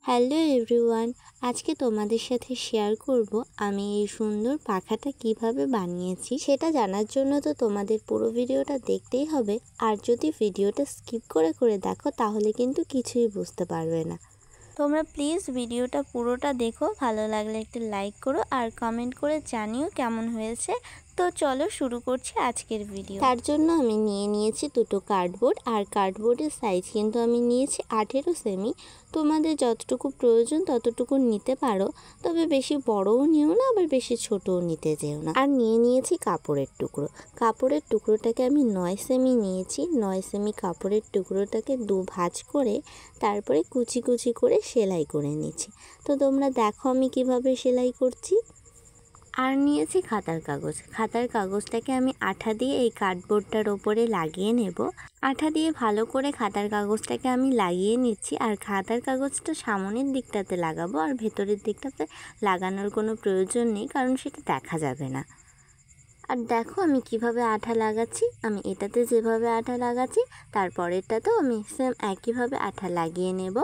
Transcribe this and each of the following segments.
Hello everyone, আজকে তোমাদের সাথে শেয়ার করব আমি এই সুন্দর পাখাটা কিভাবে বানিয়েছি। সেটা জানার জন্য তো তোমাদের পুরো ভিডিওটা দেখতেই হবে। আর যদি ভিডিওটা স্কিপ করে করে দেখো তাহলে কিন্তু কিছুই বুঝতে পারবে না। তোমরা প্লিজ ভিডিওটা পুরোটা দেখো, ভালো লাগলে একটা লাইক করো আর কমেন্ট করে জানিও কেমন হয়েছে। তো চলো শুরু করছি আজকের ভিডিও। তার জন্য আমি নিয়েছি দুটো কার্ডবোর্ড, আর কার্ডবোর্ডের সাইজ কিন্তু আমি নিয়েছি 18 সেমি। তোমাদের যতটুকু প্রয়োজন ততটুকু নিতে পারো, তবে বেশি বড়ও নিও না আবার বেশি ছোটও নিতে যেও না। আর নিয়েছি কাপড়ের টুকরো। কাপড়ের টুকরোটাকে আমি 9 সেমি নিয়েছি। 9 সেমি কাপড়ের টুকরোটাকে দু ভাঁজ করে তারপরে কুচি কুচি করে সেলাই করে নিচ্ছি। তো তোমরা দেখো আমি কিভাবে সেলাই করছি। আর নিয়েছি খাতার কাগজ। খাতার কাগজটাকে আমি আঠা দিয়ে এই কার্ডবোর্ডটার ওপরে লাগিয়ে নেব। আঠা দিয়ে ভালো করে খাতার কাগজটাকে আমি লাগিয়ে নিচ্ছি। আর খাতার কাগজটা সামনের দিকটাতে লাগাবো, আর ভেতরের দিকটাতে লাগানোর কোনো প্রয়োজন নেই, কারণ সেটা দেখা যাবে না। আর দেখো আমি কিভাবে আঠা লাগাচ্ছি। আমি এটাতে যেভাবে আঠা লাগাচ্ছি তারপরেরটাতেও আমি সেম একইভাবে আঠা লাগিয়ে নেব।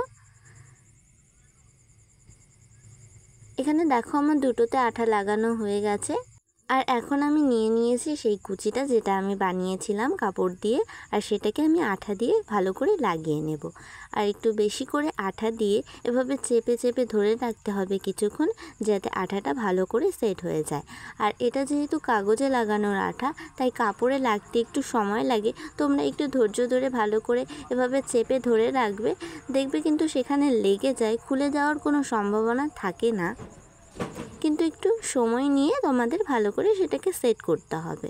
এখানে দেখো আমার দুটোতে আঠা লাগানো হয়ে গেছে। আর এখন আমি নিয়েছি সেই কুচিটা যেটা আমি বানিয়েছিলাম কাপড় দিয়ে, আর সেটাকে আমি আঠা দিয়ে ভালো করে লাগিয়ে নেব। আর একটু বেশি করে আঠা দিয়ে এভাবে চেপে চেপে ধরে রাখতে হবে কিছুক্ষণ, যাতে আঠাটা ভালো করে সেট হয়ে যায়। আর এটা যেহেতু কাগজে লাগানোর আঠা, তাই কাপড়ে লাগতে একটু সময় লাগে। তোমরা একটু ধৈর্য ধরে ভালো করে এভাবে চেপে ধরে রাখবে, দেখবে কিন্তু সেখানে লেগে যায়, খুলে যাওয়ার কোনো সম্ভাবনা থাকে না। কিন্তু একটু সময় নিয়ে তোমাদের ভালো করে সেটাকে সেট করতে হবে।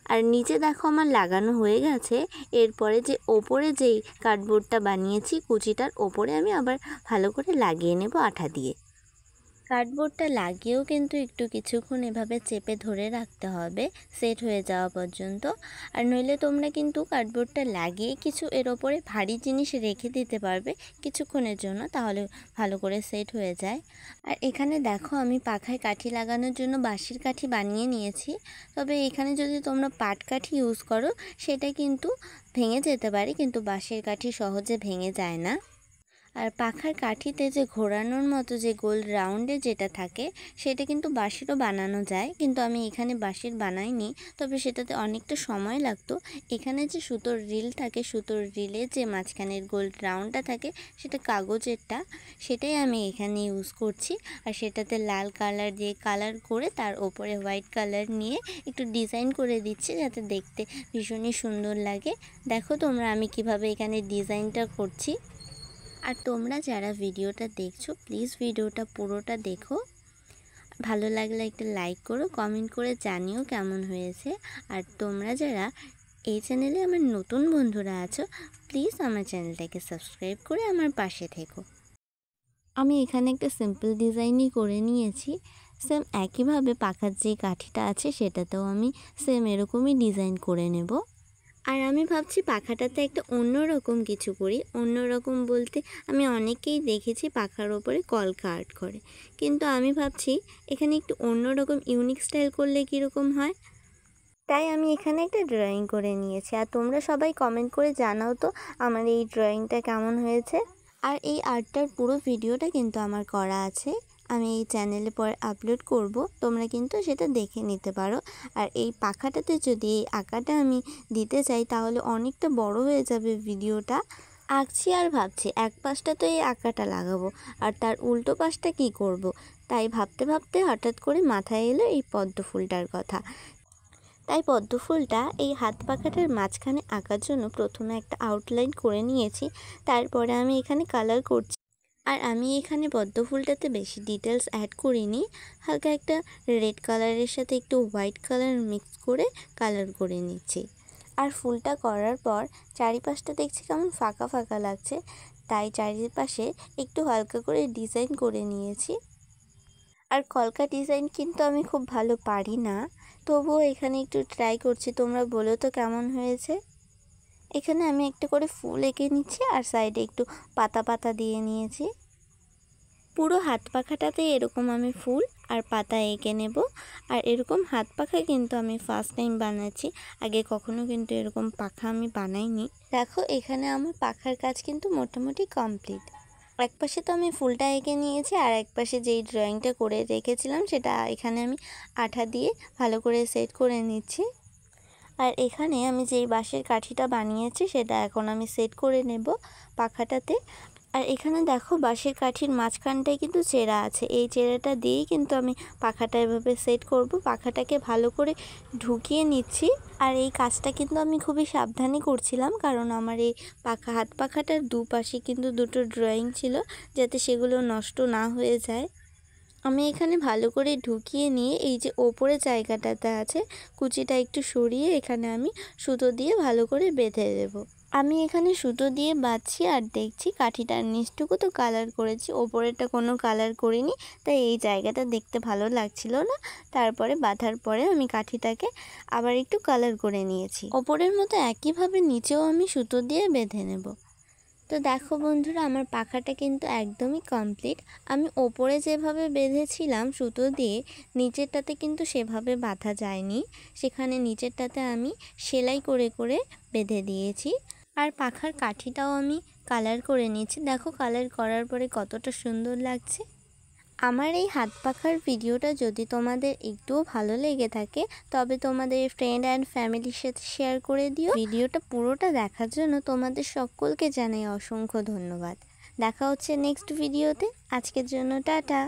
আর নিচে দেখো আমার লাগানো হয়ে গেছে। এরপরে যে ওপরে যেই কার্ডবোর্ডটা বানিয়েছি কুচিটার ওপরে আমি আবার ভালো করে লাগিয়ে নেব আঠা দিয়ে। কার্ডবোর্ডটা লাগিয়েও কিন্তু একটু কিছুক্ষণ এভাবে চেপে ধরে রাখতে হবে সেট হয়ে যাওয়া পর্যন্ত। আর নইলে তোমরা কিন্তু কার্ডবোর্ডটা লাগিয়ে কিছু এর ওপরে ভারী জিনিস রেখে দিতে পারবে কিছুক্ষণের জন্য, তাহলে ভালো করে সেট হয়ে যায়। আর এখানে দেখো আমি পাখায় কাঠি লাগানোর জন্য বাঁশের কাঠি বানিয়ে নিয়েছি। তবে এখানে যদি তোমরা পাট কাঠি ইউজ করো সেটা কিন্তু ভেঙে যেতে পারে, কিন্তু বাঁশের কাঠি সহজে ভেঙে যায় না। আর পাখার কাঠিতে যে ঘোরানোর মতো যে গোল রাউন্ডে যেটা থাকে সেটা কিন্তু বাঁশেরও বানানো যায়, কিন্তু আমি এখানে বাঁশের বানাইনি, তবে সেটাতে অনেকটা সময় লাগতো। এখানে যে সুতোর রিল থাকে, সুতোর রিলে যে মাঝখানের গোল রাউন্ডটা থাকে সেটা কাগজেরটা, সেটাই আমি এখানে ইউজ করছি। আর সেটাতে লাল কালার দিয়ে কালার করে তার ওপরে হোয়াইট কালার নিয়ে একটু ডিজাইন করে দিচ্ছি, যাতে দেখতে ভীষণই সুন্দর লাগে। দেখো তোমরা আমি কিভাবে এখানে ডিজাইনটা করছি। আর তোমরা যারা ভিডিওটা দেখছো প্লিজ ভিডিওটা পুরোটা দেখো, ভালো লাগলে একটা লাইক করো, কমেন্ট করে জানিও কেমন হয়েছে। আর তোমরা যারা এই চ্যানেলে আমার নতুন বন্ধুরা আছো প্লিজ আমার চ্যানেলটাকে সাবস্ক্রাইব করে আমার পাশে থেকো। আমি এখানে একটা সিম্পল ডিজাইনই করে নিয়েছি। সেম একইভাবে পাখার যে কাঠিটা আছে সেটাতেও আমি সেম এরকমই ডিজাইন করে নেব। আর আমি ভাবছি পাখাটাতে একটা অন্যরকম কিছু করি। অন্যরকম বলতে আমি অনেকেই দেখেছি পাখার ওপরে কলকা আর্ট করে, কিন্তু আমি ভাবছি এখানে একটু অন্যরকম ইউনিক স্টাইল করলে কীরকম হয়। তাই আমি এখানে একটা ড্রয়িং করে নিয়েছি। আর তোমরা সবাই কমেন্ট করে জানাও তো আমার এই ড্রয়িংটা কেমন হয়েছে। আর এই আর্টটার পুরো ভিডিওটা কিন্তু আমার করা আছে, আমি এই চ্যানেলে পরে আপলোড করব, তোমরা কিন্তু সেটা দেখে নিতে পারো। আর এই পাখাটাতে যদি এই আঁকাটা আমি দিতে চাই তাহলে অনেকটা বড় হয়ে যাবে ভিডিওটা। আঁকছি আর ভাবছি এক পাশটা তো এই আঁকাটা লাগাবো, আর তার উল্টো পাশটা কি করব। তাই ভাবতে ভাবতে হঠাৎ করে মাথায় এলো এই পদ্ম ফুলটার কথা। তাই পদ্ম ফুলটা এই হাত পাখাটার মাঝখানে আঁকার জন্য প্রথমে একটা আউটলাইন করে নিয়েছি, তারপরে আমি এখানে কালার করছি। আর আমি এখানে পদ্ম ফুলটাতে বেশি ডিটেলস অ্যাড করিনি, হালকা একটা রেড কালারের সাথে একটু হোয়াইট কালার মিক্স করে কালার করে নিচ্ছি। আর ফুলটা করার পর চারিপাশটা দেখছি কেমন ফাঁকা ফাঁকা লাগছে, তাই চারিপাশে একটু হালকা করে ডিজাইন করে নিয়েছি। আর কলকা ডিজাইন কিন্তু আমি খুব ভালো পারি না, তবুও এখানে একটু ট্রাই করছি, তোমরা বলো তো কেমন হয়েছে। এখানে আমি একটা করে ফুল এঁকে নিচ্ছি আর সাইডে একটু পাতা পাতা দিয়ে নিয়েছি। পুরো হাত পাখাটাতে এরকম আমি ফুল আর পাতা এঁকে নেব। আর এরকম হাত পাখা কিন্তু আমি ফার্স্ট টাইম বানাচ্ছি, আগে কখনো কিন্তু এরকম পাখা আমি বানাইনি। দেখো এখানে আমার পাখার কাজ কিন্তু মোটামুটি কমপ্লিট। এক পাশে তো আমি ফুলটা এঁকে নিয়েছি, আর এক পাশে যেই ড্রয়িংটা করে রেখেছিলাম সেটা এখানে আমি আঠা দিয়ে ভালো করে সেট করে নিচ্ছি। আর এখানে আমি যেই বাঁশের কাঠিটা বানিয়েছি সেটা এখন আমি সেট করে নেব পাখাটাতে। আর এখানে দেখো বাঁশের কাঠির মাঝখানটায় কিন্তু চেরা আছে, এই চেরাটা দিয়েই কিন্তু আমি পাখাটা এভাবে সেট করব। পাখাটাকে ভালো করে ঢুকিয়ে নিচ্ছি। আর এই কাজটা কিন্তু আমি খুবই সাবধানে করছিলাম, কারণ আমার এই হাত পাখাটার দুপাশে কিন্তু দুটো ড্রয়িং ছিল, যাতে সেগুলো নষ্ট না হয়ে যায়। আমি এখানে ভালো করে ঢুকিয়ে নিয়ে এই যে ওপরে জায়গাটাতে আছে কুচিটা একটু সরিয়ে এখানে আমি সুতো দিয়ে ভালো করে বেঁধে দেব। আমি এখানে সুতো দিয়ে বাঁধছি আর দেখছি কাঠিটার নিচটুকু তো কালার করেছি, ওপরেরটা কোনো কালার করিনি, তাই এই জায়গাটা দেখতে ভালো লাগছিল না। তারপরে বাঁধার পরে আমি কাঠিটাকে আবার একটু কালার করে নিয়েছি। ওপরের মতো একইভাবে নিচেও আমি সুতো দিয়ে বেঁধে নেব। তো দেখো বন্ধুরা, আমার পাখাটা কিন্তু একদমই কমপ্লিট। আমি ওপরে যেভাবে বেঁধেছিলাম সুতো দিয়ে, নিচেরটাতে কিন্তু সেভাবে বাঁধা যায়নি। সেখানে নিচেরটাতে আমি সেলাই করে করে বেঁধে দিয়েছি। আর পাখার কাঠিটাও আমি কালার করে নিয়েছি। দেখো কালার করার পরে কতটা সুন্দর লাগছে। আমার এই হাত পাখার ভিডিওটা যদি তোমাদের একটুও ভালো লেগে থাকে, তবে তোমাদের ফ্রেন্ড অ্যান্ড ফ্যামিলির সাথে শেয়ার করে দিও। ভিডিওটা পুরোটা দেখার জন্য তোমাদের সকলকে জানাই অসংখ্য ধন্যবাদ। দেখা হচ্ছে নেক্সট ভিডিওতে। আজকের জন্য টাটা।